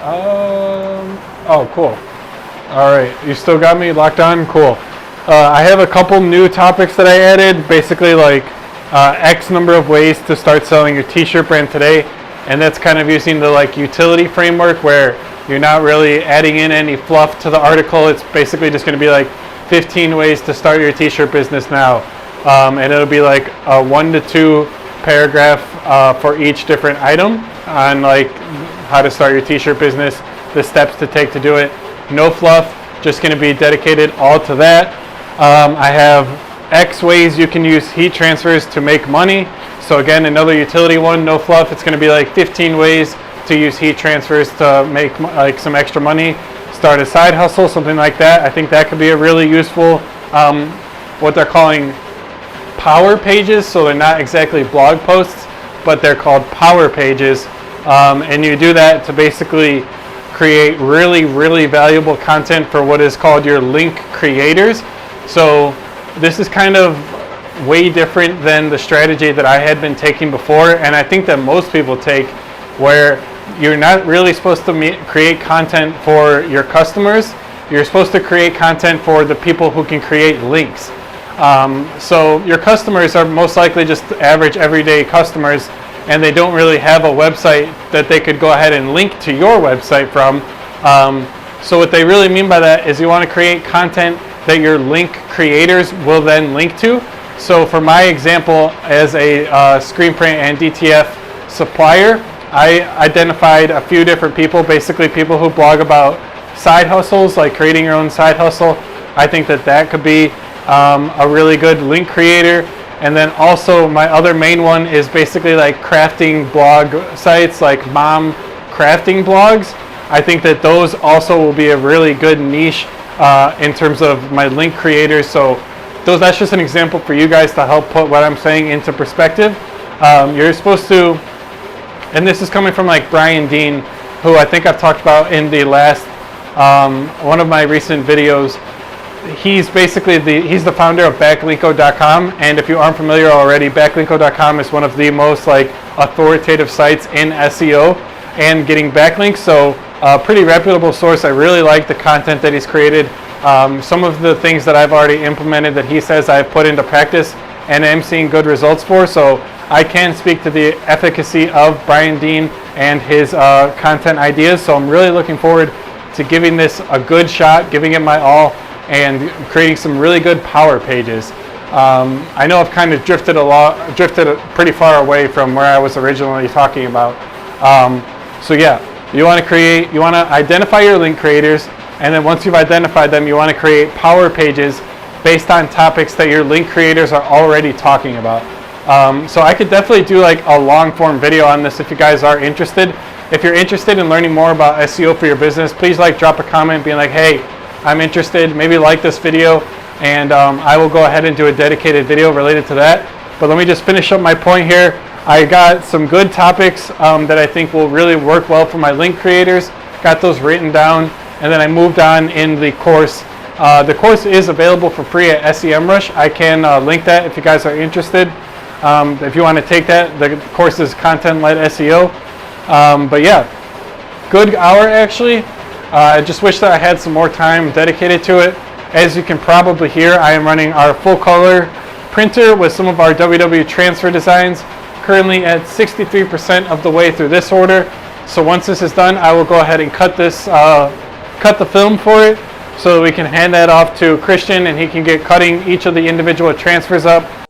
Oh, cool. All right, you still got me locked on? Cool. I have a couple new topics that I added, basically like X number of ways to start selling your t-shirt brand today, and that's kind of using the like utility framework where you're not really adding in any fluff to the article. It's basically just going to be like 15 ways to start your t-shirt business now, and it'll be like a 1 to 2 paragraph for each different item on like how to start your t-shirt business, the steps to take to do it. No fluff, just going to be dedicated all to that. I have X ways you can use heat transfers to make money. So again, another utility one, no fluff. It's going to be like 15 ways to use heat transfers to make like some extra money, start a side hustle, something like that. I think that could be a really useful, what they're calling power pages. So they're not exactly blog posts, but they're called power pages. And you do that to basically create really valuable content for what is called your link creators. So this is kind of way different than the strategy that I had been taking before, and I think that most people take, where you're not really supposed to create content for your customers. You're supposed to create content for the people who can create links. So your customers are most likely just average everyday customers, and they don't really have a website that they could go ahead and link to your website from. So what they really mean by that is you want to create content that your link creators will then link to. So for my example, as a screen print and DTF supplier, I identified a few different people, basically people who blog about side hustles, like creating your own side hustle. I think that that could be a really good link creator. And then also my other main one is basically like crafting blog sites, like mom crafting blogs. I think that those also will be a really good niche in terms of my link creators. So that's just an example for you guys to help put what I'm saying into perspective. You're supposed to, and this is coming from like Brian Dean, who I think I've talked about in the last one of my recent videos. He's basically he's the founder of backlinko.com, and if you aren't familiar already, backlinko.com is one of the most like authoritative sites in SEO and getting backlinks. So a pretty reputable source. I really like the content that he's created. Some of the things that I've already implemented that he says I've put into practice and am seeing good results for. So I can speak to the efficacy of Brian Dean and his content ideas. So I'm really looking forward to giving this a good shot, giving it my all, and creating some really good power pages. I know I've kind of drifted pretty far away from where I was originally talking about. So yeah, you want to identify your link creators, and then once you've identified them, you want to create power pages based on topics that your link creators are already talking about. So I could definitely do like a long form video on this if you guys are interested. If you're interested in learning more about SEO for your business, please drop a comment being like, hey, I'm interested, maybe like this video, and I will go ahead and do a dedicated video related to that. But let me just finish up my point here. I got some good topics that I think will really work well for my link creators. Got those written down, and then I moved on in the course. The course is available for free at SEMrush. I can link that if you guys are interested. If you want to take that, the course is content-led SEO. But yeah, good hour actually. I just wish that I had some more time dedicated to it. As you can probably hear, I am running our full color printer with some of our WW transfer designs, currently at 63% of the way through this order. So once this is done, I will go ahead and cut the film for it so that we can hand that off to Christian and he can get cutting each of the individual transfers up